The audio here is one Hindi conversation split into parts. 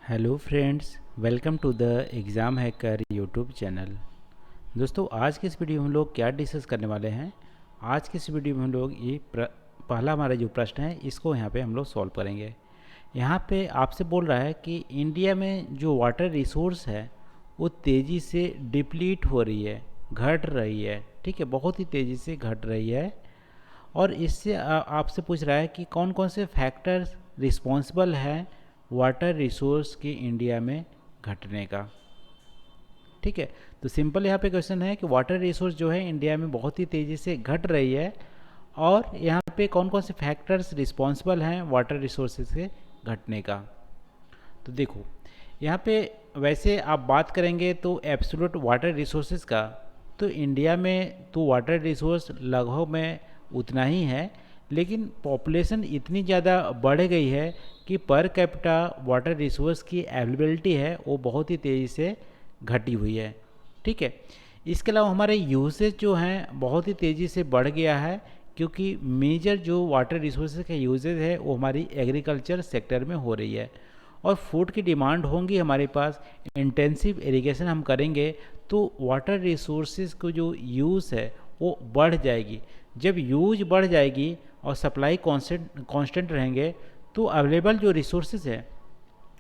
Hello friends, welcome to the exam hacker YouTube channel. दोस्तों, आज के इस वीडियो में हम लोग क्या डिस्कस करने वाले हैं। आज के इस वीडियो में हम लोग पहला हमारा जो प्रश्न है इसको यहाँ पे हम लोग सॉल्व करेंगे। यहाँ पे आपसे बोल रहा है कि इंडिया में जो वाटर रिसोर्स है वो तेज़ी से डिप्लीट हो रही है, घट रही है। ठीक है, बहुत ही तेज़ी से घट रही है। और इससे आपसे पूछ रहा है कि कौन कौन से फैक्टर्स रिस्पॉन्सिबल हैं वाटर रिसोर्स की इंडिया में घटने का। ठीक है, तो सिंपल यहाँ पे क्वेश्चन है कि वाटर रिसोर्स जो है इंडिया में बहुत ही तेज़ी से घट रही है और यहाँ पे कौन कौन से फैक्टर्स रिस्पॉन्सिबल हैं वाटर रिसोर्सेज के घटने का। तो देखो, यहाँ पे वैसे आप बात करेंगे तो एब्सोल्यूट वाटर रिसोर्सेज का, तो इंडिया में तो वाटर रिसोर्स लगभग में उतना ही है, लेकिन पॉपुलेशन इतनी ज़्यादा बढ़ गई है कि पर कैपिटा वाटर रिसोर्स की अवेलेबिलिटी है वो बहुत ही तेज़ी से घटी हुई है। ठीक है, इसके अलावा हमारे यूसेज जो हैं बहुत ही तेज़ी से बढ़ गया है, क्योंकि मेजर जो वाटर रिसोर्सेज का यूजेज है वो हमारी एग्रीकल्चर सेक्टर में हो रही है और फूड की डिमांड होंगी हमारे पास। इंटेंसिव इरिगेशन हम करेंगे तो वाटर रिसोर्सेज को जो यूज़ है वो बढ़ जाएगी। जब यूज बढ़ जाएगी और सप्लाई कांस्टेंट रहेंगे तो अवेलेबल जो रिसोर्सेज है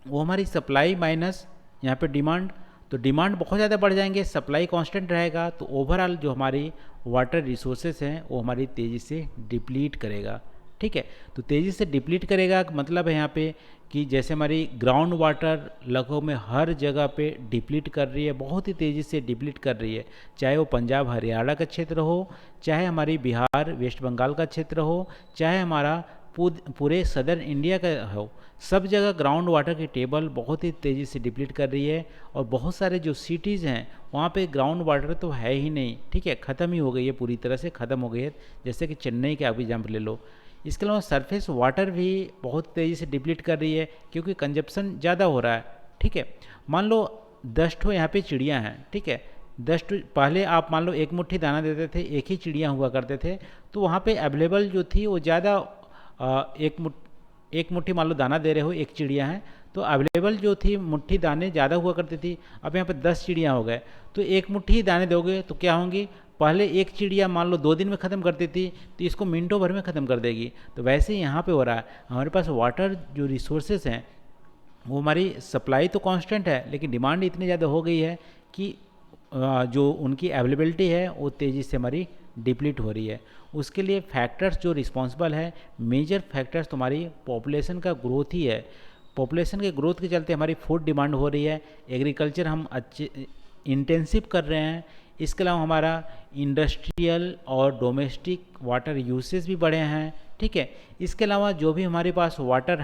वो हमारी सप्लाई माइनस यहाँ पे डिमांड, तो डिमांड बहुत ज़्यादा बढ़ जाएंगे, सप्लाई कांस्टेंट रहेगा, तो ओवरऑल जो हमारी वाटर रिसोर्सेज हैं वो हमारी तेज़ी से डिप्लीट करेगा। ठीक है, तो तेज़ी से डिप्लीट करेगा मतलब है यहाँ पे कि जैसे हमारी ग्राउंड वाटर लगभग में हर जगह पे डिप्लीट कर रही है, बहुत ही तेज़ी से डिप्लीट कर रही है। चाहे वो पंजाब हरियाणा का क्षेत्र हो, चाहे हमारी बिहार वेस्ट बंगाल का क्षेत्र हो, चाहे हमारा पूरे सदर्न इंडिया का हो, सब जगह ग्राउंड वाटर की टेबल बहुत ही तेज़ी से डिप्लीट कर रही है। और बहुत सारे जो सिटीज़ हैं वहाँ पे ग्राउंड वाटर तो है ही नहीं। ठीक है, ख़त्म ही हो गई है, पूरी तरह से ख़त्म हो गई है। जैसे कि चेन्नई का आप एग्जाम्पल ले लो। इसके अलावा सरफेस वाटर भी बहुत तेज़ी से डिप्लीट कर रही है, क्योंकि कंजप्शन ज़्यादा हो रहा है। ठीक है, मान लो 10 ठो यहाँ पे चिड़ियाँ हैं। ठीक है, 10 ठो, पहले आप मान लो एक मुट्ठी दाना देते थे, एक ही चिड़िया हुआ करते थे, तो वहाँ पे अवेलेबल जो थी वो ज़्यादा, एक मुट्ठी मान लो दाना दे रहे हो, एक चिड़िया है, तो अवेलेबल जो थी मुट्ठी दाने ज़्यादा हुआ करती थी। अब यहाँ पे 10 चिड़िया हो गए, तो एक मुट्ठी ही दाने दोगे तो क्या होंगी, पहले एक चिड़िया मान लो 2 दिन में ख़त्म करती थी, तो इसको मिनटों भर में ख़त्म कर देगी। तो वैसे ही यहाँ पे हो रहा है, हमारे पास वाटर जो रिसोर्सेज हैं वो हमारी सप्लाई तो कांस्टेंट है, लेकिन डिमांड इतनी ज़्यादा हो गई है कि जो उनकी अवेलेबिलिटी है वो तेज़ी से हमारी डिप्लीट हो रही है। उसके लिए फैक्टर्स जो रिस्पॉन्सिबल है, मेजर फैक्टर्स तुम्हारी पॉपुलेशन का ग्रोथ ही है। पॉपुलेशन के ग्रोथ के चलते हमारी फूड डिमांड हो रही है, एग्रीकल्चर हम अच्छे इंटेंसिव कर रहे हैं। इसके अलावा हमारा इंडस्ट्रियल और डोमेस्टिक वाटर यूसेज भी बढ़े हैं। ठीक है, इसके अलावा जो भी हमारे पास वाटर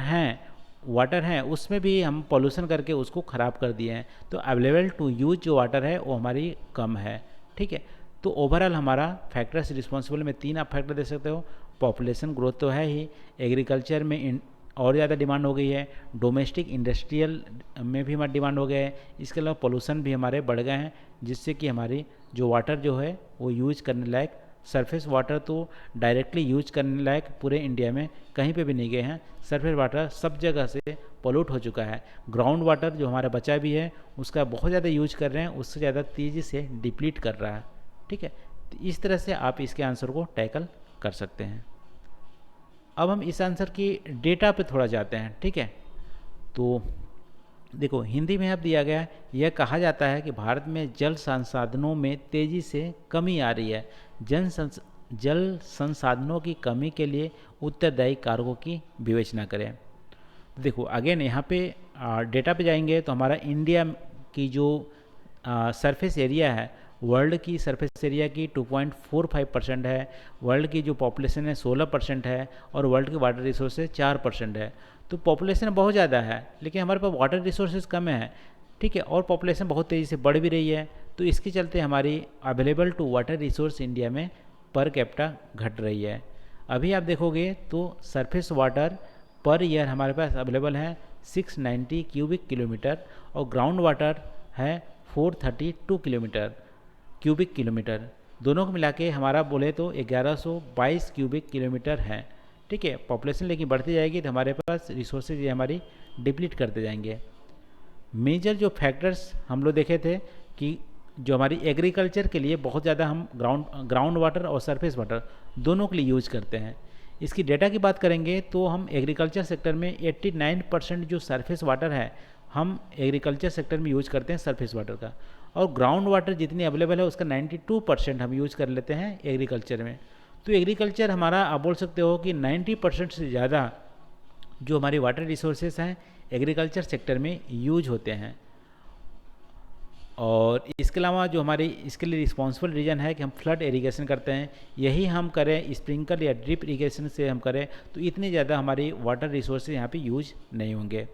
हैं उसमें भी हम पॉल्यूशन करके उसको ख़राब कर दिए हैं, तो अवेलेबल टू यूज जो वाटर है वो हमारी कम है। ठीक है, तो ओवरऑल हमारा फैक्टर्स रिस्पॉन्सिबल में 3 आप फैक्टर दे सकते हो। पॉपुलेशन ग्रोथ तो है ही, एग्रीकल्चर में और ज़्यादा डिमांड हो गई है, डोमेस्टिक इंडस्ट्रियल में भी हमारी डिमांड हो गया है, इसके अलावा पोल्यूशन भी हमारे बढ़ गए हैं, जिससे कि हमारी जो वाटर जो है वो यूज करने लायक, सरफेस वाटर तो डायरेक्टली यूज करने लायक पूरे इंडिया में कहीं पे भी नहीं गए हैं। सरफेस वाटर सब जगह से पोल्यूट हो चुका है। ग्राउंड वाटर जो हमारा बचा भी है उसका बहुत ज़्यादा यूज कर रहे हैं, उससे ज़्यादा तेज़ी से डिप्लीट कर रहा है। ठीक है, तो इस तरह से आप इसके आंसर को टैकल कर सकते हैं। अब हम इस आंसर की डेटा पे थोड़ा जाते हैं। ठीक है, तो देखो, हिंदी में अब दिया गया है, यह कहा जाता है कि भारत में जल संसाधनों में तेज़ी से कमी आ रही है। जल संसाधनों की कमी के लिए उत्तरदायी कारकों की विवेचना करें। देखो अगेन यहाँ पे डेटा पे जाएंगे तो हमारा इंडिया की जो सरफेस एरिया है, वर्ल्ड की सरफेस एरिया की 2.45% है, वर्ल्ड की जो पॉपुलेशन है 16% है, और वर्ल्ड की वाटर रिसोर्सेज 4% है। तो पॉपुलेशन बहुत ज़्यादा है, लेकिन हमारे पास वाटर रिसोर्सेज कम है। ठीक है, और पॉपुलेशन बहुत तेज़ी से बढ़ भी रही है, तो इसके चलते हमारी available to water resource India में पर कैपिटा घट रही है। अभी आप देखोगे तो सरफेस वाटर पर ईयर हमारे पास अवेलेबल है 690 क्यूबिक किलोमीटर, और ग्राउंड वाटर है 432 क्यूबिक किलोमीटर। दोनों को मिला के हमारा बोले तो 1122 क्यूबिक किलोमीटर है। ठीक है, पॉपुलेशन लेकिन बढ़ती जाएगी तो हमारे पास रिसोर्सेज ये हमारी डिप्लीट करते जाएंगे। मेजर जो फैक्टर्स हम लोग देखे थे कि जो हमारी एग्रीकल्चर के लिए बहुत ज़्यादा हम ग्राउंड वाटर और सरफेस वाटर दोनों के लिए यूज करते हैं। इसकी डेटा की बात करेंगे तो हम एग्रीकल्चर सेक्टर में 89% जो सरफेस वाटर है हम एग्रीकल्चर सेक्टर में यूज करते हैं सरफेस वाटर का, और ग्राउंड वाटर जितनी अवेलेबल है उसका 92% हम यूज कर लेते हैं एग्रीकल्चर में। तो एग्रीकल्चर हमारा आप बोल सकते हो कि 90% से ज़्यादा जो हमारे वाटर रिसोर्सेज हैं एग्रीकल्चर सेक्टर में यूज होते हैं। और इसके अलावा जो हमारी इसके लिए रिस्पॉन्सिबल रीजन है कि हम फ्लड इरिगेशन करते हैं, यही हम करें स्प्रिंकल या ड्रिप इरिगेशन से हम करें तो इतने ज़्यादा हमारी वाटर रिसोर्सेज यहाँ पे यूज नहीं होंगे।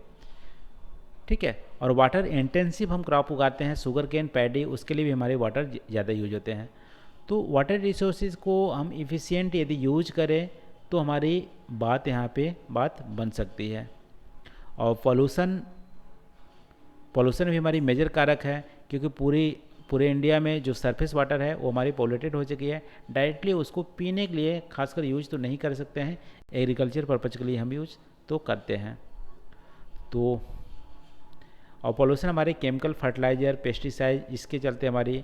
ठीक है, और वाटर इंटेंसिव हम क्रॉप उगाते हैं, शुगर केन, पैडी, उसके लिए भी हमारे वाटर ज़्यादा यूज होते हैं। तो वाटर रिसोर्सेज को हम इफ़िशियंट यदि यूज करें तो हमारी बात यहाँ पे बात बन सकती है। और पॉल्यूशन भी हमारी मेजर कारक है, क्योंकि पूरे इंडिया में जो सरफेस वाटर है वो हमारी पॉल्यूटेड हो चुकी है। डायरेक्टली उसको पीने के लिए खासकर यूज तो नहीं कर सकते हैं, एग्रीकल्चर पर्पज़ के लिए हम यूज तो करते हैं। तो और पॉल्यूशन हमारे केमिकल फर्टिलाइज़र, पेस्टिसाइड, इसके चलते हमारी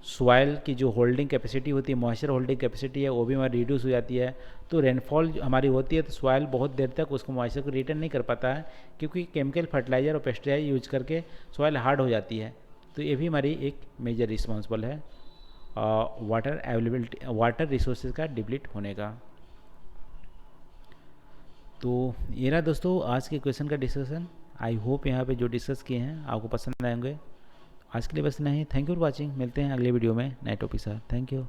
सॉइल की जो होल्डिंग कैपेसिटी होती है, मॉइस्चर होल्डिंग कैपेसिटी है, वो भी हमारी रिड्यूस हो जाती है। तो रेनफॉल हमारी होती है तो सॉइल बहुत देर तक उसको मॉइस्चर को रिटर्न नहीं कर पाता है, क्योंकि केमिकल फर्टिलाइज़र और पेस्टिसाइड यूज करके सॉइल हार्ड हो जाती है। तो ये भी हमारी एक मेजर रिस्पॉन्सिबल है वाटर अवेलेबिलिटी, वाटर रिसोर्सेज का डिप्लीट होने का। तो ये रहा दोस्तों आज के क्वेश्चन का डिस्कशन। आई होप यहाँ पे जो डिस्कस किए हैं आपको पसंद आएंगे। आज के लिए बस इतना ही। Thank you for watching. मिलते हैं अगले वीडियो में नए टॉपिक के साथ। Thank you.